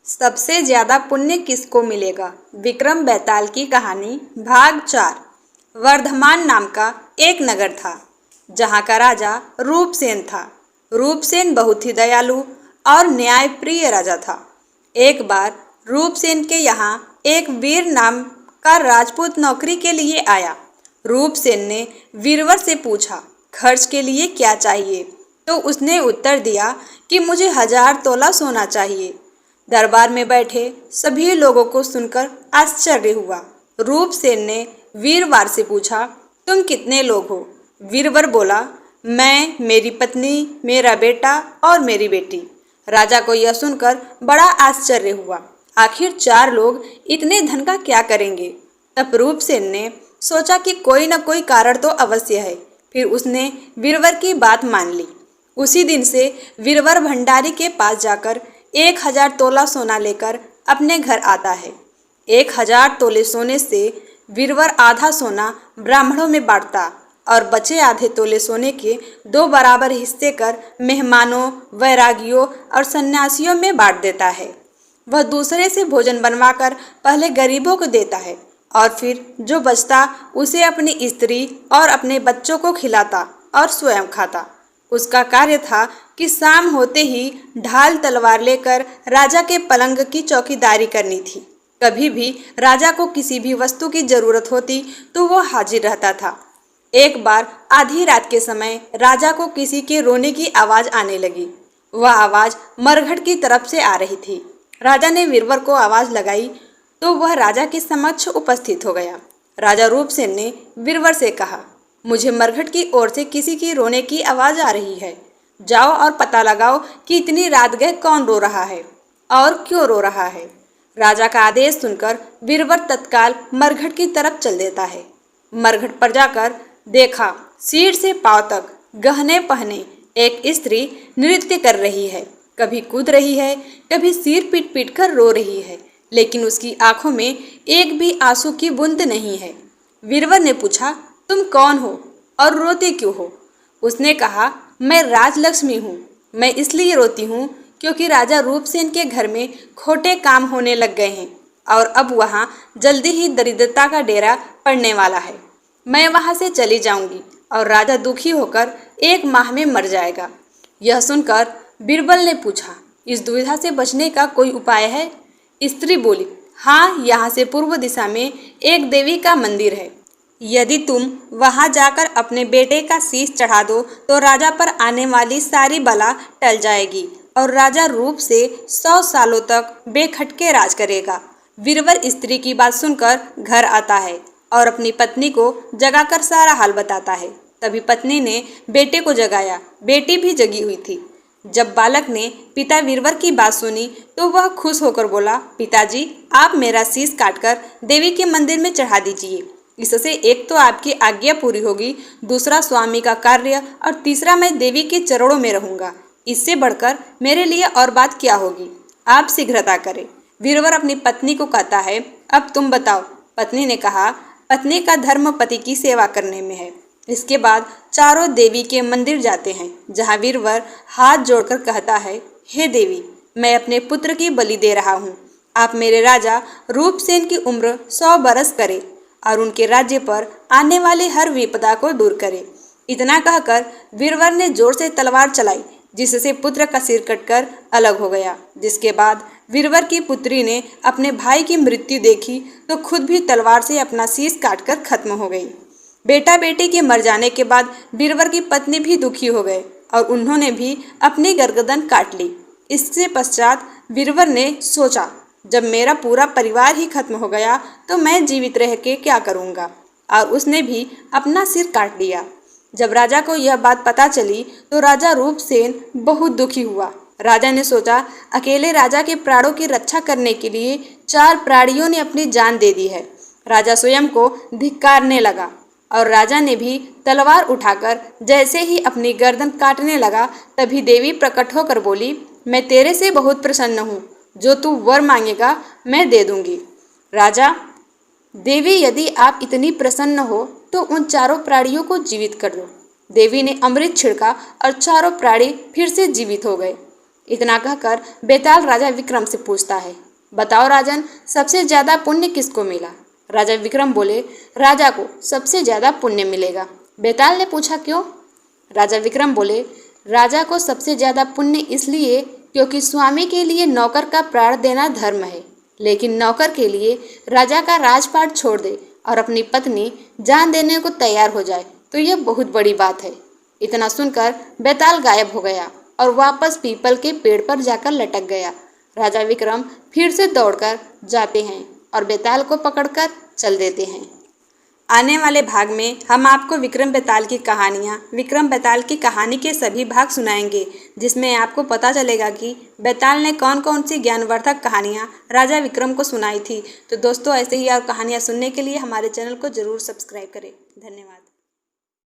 सबसे ज्यादा पुण्य किसको मिलेगा? विक्रम बेताल की कहानी भाग 4। वर्धमान नाम का एक नगर था जहाँ का राजा रूपसेन था। रूपसेन बहुत ही दयालु और न्यायप्रिय राजा था। एक बार रूपसेन के यहाँ एक वीर नाम का राजपूत नौकरी के लिए आया। रूपसेन ने वीरवर से पूछा, खर्च के लिए क्या चाहिए? तो उसने उत्तर दिया कि मुझे 1000 तोला सोना चाहिए। दरबार में बैठे सभी लोगों को सुनकर आश्चर्य हुआ। रूपसेन ने वीरवर से पूछा, तुम कितने लोग हो? वीरवर बोला, मैं, मेरी पत्नी, मेरा बेटा और मेरी बेटी। राजा को यह सुनकर बड़ा आश्चर्य हुआ। आखिर 4 लोग इतने धन का क्या करेंगे? तब रूपसेन ने सोचा कि कोई न कोई कारण तो अवश्य है। फिर उसने वीरवर की बात मान ली। उसी दिन से वीरवर भंडारी के पास जाकर 1000 तोला सोना लेकर अपने घर आता है। 1000 तोले सोने से वीरवर आधा सोना ब्राह्मणों में बांटता और बचे आधे तोले सोने के 2 बराबर हिस्से कर मेहमानों, वैरागियों और सन्यासियों में बांट देता है। वह दूसरे से भोजन बनवाकर पहले गरीबों को देता है और फिर जो बचता उसे अपनी स्त्री और अपने बच्चों को खिलाता और स्वयं खाता। उसका कार्य था कि शाम होते ही ढाल तलवार लेकर राजा के पलंग की चौकीदारी करनी थी। कभी भी राजा को किसी भी वस्तु की जरूरत होती तो वो हाजिर रहता था। एक बार आधी रात के समय राजा को किसी के रोने की आवाज आने लगी। वह आवाज मरघट की तरफ से आ रही थी। राजा ने वीरवर को आवाज लगाई तो वह राजा के समक्ष उपस्थित हो गया। राजा रूपसेन ने वीरवर से कहा, मुझे मरघट की ओर से किसी की रोने की आवाज आ रही है। जाओ और पता लगाओ कि इतनी रात गए कौन रो रहा है और क्यों रो रहा है। राजा का आदेश सुनकर वीरवर तत्काल मरघट की तरफ चल देता है। मरघट पर जाकर देखा, सिर से पांव तक गहने पहने एक स्त्री नृत्य कर रही है। कभी कूद रही है, कभी सिर पीट पीट कर रो रही है, लेकिन उसकी आंखों में एक भी आंसू की बूंद नहीं है। वीरवर ने पूछा, तुम कौन हो और रोते क्यों हो? उसने कहा, मैं राजलक्ष्मी हूँ। मैं इसलिए रोती हूँ क्योंकि राजा रूपसेन के घर में खोटे काम होने लग गए हैं और अब वहाँ जल्दी ही दरिद्रता का डेरा पड़ने वाला है। मैं वहाँ से चली जाऊँगी और राजा दुखी होकर 1 माह में मर जाएगा। यह सुनकर बीरबल ने पूछा, इस दुविधा से बचने का कोई उपाय है? स्त्री बोली, हाँ, यहाँ से पूर्व दिशा में एक देवी का मंदिर है। यदि तुम वहां जाकर अपने बेटे का शीश चढ़ा दो तो राजा पर आने वाली सारी बला टल जाएगी और राजा रूप से 100 सालों तक बेखटके राज करेगा। वीरवर स्त्री की बात सुनकर घर आता है और अपनी पत्नी को जगाकर सारा हाल बताता है। तभी पत्नी ने बेटे को जगाया। बेटी भी जगी हुई थी। जब बालक ने पिता वीरवर की बात सुनी तो वह खुश होकर बोला, पिताजी, आप मेरा शीश काटकर देवी के मंदिर में चढ़ा दीजिए। इससे एक तो आपकी आज्ञा पूरी होगी, दूसरा स्वामी का कार्य और तीसरा मैं देवी के चरणों में रहूंगा। इससे बढ़कर मेरे लिए और बात क्या होगी? आप शीघ्रता करें। वीरवर अपनी पत्नी को कहता है, अब तुम बताओ। पत्नी ने कहा, पत्नी का धर्म पति की सेवा करने में है। इसके बाद चारों देवी के मंदिर जाते हैं, जहाँ वीरवर हाथ जोड़कर कहता है, हे देवी, मैं अपने पुत्र की बलि दे रहा हूँ। आप मेरे राजा रूपसेन की उम्र 100 बरस करें और उनके राज्य पर आने वाली हर विपदा को दूर करे। इतना कहकर वीरवर ने जोर से तलवार चलाई, जिससे पुत्र का सिर कटकर अलग हो गया। जिसके बाद वीरवर की पुत्री ने अपने भाई की मृत्यु देखी तो खुद भी तलवार से अपना शीश काटकर खत्म हो गई। बेटा बेटी के मर जाने के बाद वीरवर की पत्नी भी दुखी हो गए और उन्होंने भी अपनी गर्दन काट ली। इससे पश्चात वीरवर ने सोचा, जब मेरा पूरा परिवार ही खत्म हो गया तो मैं जीवित रह के क्या करूँगा, और उसने भी अपना सिर काट लिया। जब राजा को यह बात पता चली तो राजा रूपसेन बहुत दुखी हुआ। राजा ने सोचा, अकेले राजा के प्राणों की रक्षा करने के लिए 4 प्राणियों ने अपनी जान दे दी है। राजा स्वयं को धिक्कारने लगा और राजा ने भी तलवार उठाकर जैसे ही अपनी गर्दन काटने लगा तभी देवी प्रकट होकर बोली, मैं तेरे से बहुत प्रसन्न हूँ। जो तू वर मांगेगा मैं दे दूंगी। राजा, देवी, यदि आप इतनी प्रसन्न हो तो उन 4 प्राणियों को जीवित कर दो। देवी ने अमृत छिड़का और 4 प्राणी फिर से जीवित हो गए। इतना कहकर बेताल राजा विक्रम से पूछता है, बताओ राजन, सबसे ज्यादा पुण्य किसको मिला? राजा विक्रम बोले, राजा को सबसे ज्यादा पुण्य मिलेगा। बेताल ने पूछा, क्यों? राजा विक्रम बोले, राजा को सबसे ज्यादा पुण्य इसलिए क्योंकि स्वामी के लिए नौकर का प्राण देना धर्म है, लेकिन नौकर के लिए राजा का राजपाट छोड़ दे और अपनी पत्नी जान देने को तैयार हो जाए तो यह बहुत बड़ी बात है। इतना सुनकर बेताल गायब हो गया और वापस पीपल के पेड़ पर जाकर लटक गया। राजा विक्रम फिर से दौड़कर जाते हैं और बेताल को पकड़कर चल देते हैं। आने वाले भाग में हम आपको विक्रम बेताल की कहानी के सभी भाग सुनाएंगे, जिसमें आपको पता चलेगा कि बेताल ने कौन कौन सी ज्ञानवर्धक कहानियाँ राजा विक्रम को सुनाई थी। तो दोस्तों, ऐसे ही और कहानियाँ सुनने के लिए हमारे चैनल को ज़रूर सब्सक्राइब करें। धन्यवाद।